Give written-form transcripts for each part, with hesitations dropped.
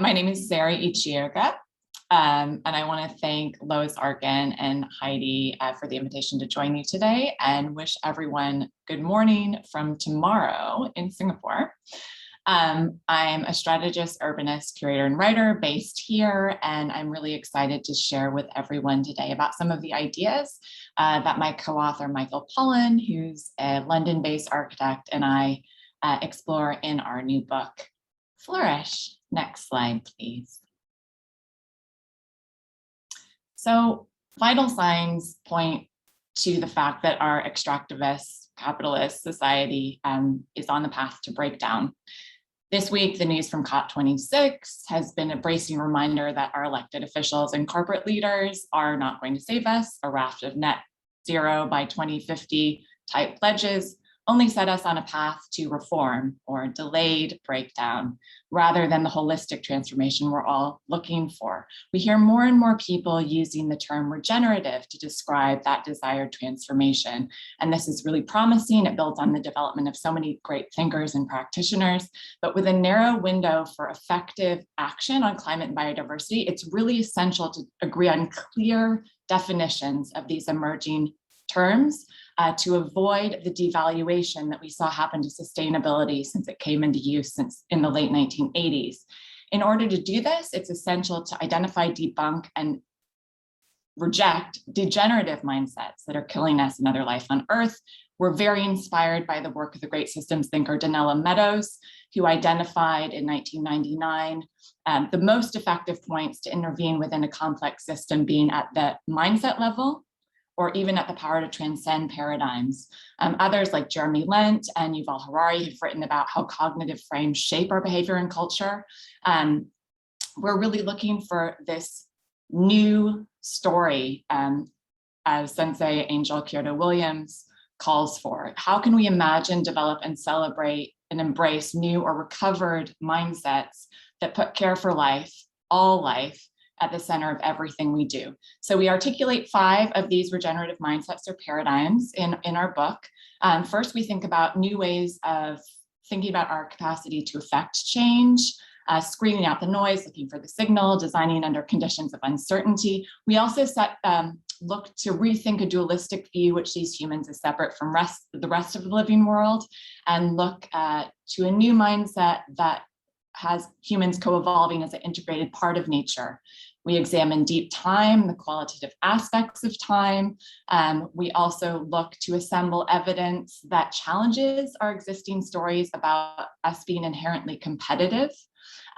My name is Sarah Ichioka, and I want to thank Lois Arkin and Heidi for the invitation to join you today and wish everyone good morning from tomorrow in Singapore. I'm a strategist, urbanist, curator, and writer based here, and I'm really excited to share with everyone today about some of the ideas that my co-author Michael Pullen, who's a London-based architect, and I explore in our new book, Flourish. Next slide, please. So vital signs point to the fact that our extractivist, capitalist society is on the path to breakdown. This week, the news from COP26 has been a bracing reminder that our elected officials and corporate leaders are not going to save us. A raft of net zero by 2050 type pledges only set us on a path to reform or delayed breakdown, rather than the holistic transformation we're all looking for. We hear more and more people using the term regenerative to describe that desired transformation. And this is really promising. It builds on the development of so many great thinkers and practitioners, but with a narrow window for effective action on climate and biodiversity, it's really essential to agree on clear definitions of these emerging terms to avoid the devaluation that we saw happen to sustainability since it came into use since in the late 1980s. In order to do this, it's essential to identify, debunk, and reject degenerative mindsets that are killing us and other life on Earth. We're very inspired by the work of the great systems thinker Donella Meadows, who identified in 1999 the most effective points to intervene within a complex system being at the mindset level, or even at the power to transcend paradigms. Others like Jeremy Lent and Yuval Harari have written about how cognitive frames shape our behavior and culture. We're really looking for this new story, as Sensei Angel Kyoto Williams calls for. How can we imagine, develop, and celebrate and embrace new or recovered mindsets that put care for life, all life, at the center of everything we do? So we articulate 5 of these regenerative mindsets or paradigms in our book. First, we think about new ways of thinking about our capacity to affect change, screening out the noise, looking for the signal, designing under conditions of uncertainty. We also look to rethink a dualistic view which sees humans as separate from the rest of the living world, and look to a new mindset that has humans co-evolving as an integrated part of nature. We examine deep time, the qualitative aspects of time. We also look to assemble evidence that challenges our existing stories about us being inherently competitive,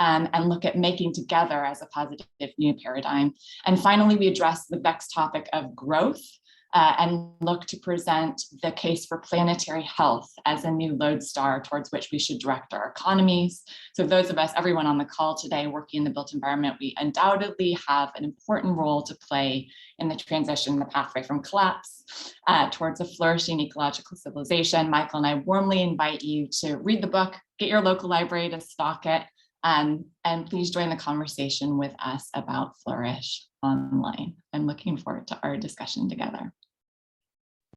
and look at making together as a positive new paradigm. And finally, we address the vexed topic of growth, and look to present the case for planetary health as a new lodestar towards which we should direct our economies. So those of us, everyone on the call today working in the built environment, we undoubtedly have an important role to play in the transition, the pathway from collapse towards a flourishing ecological civilization. Michael and I warmly invite you to read the book, get your local library to stock it, and please join the conversation with us about Flourish online. I'm looking forward to our discussion together.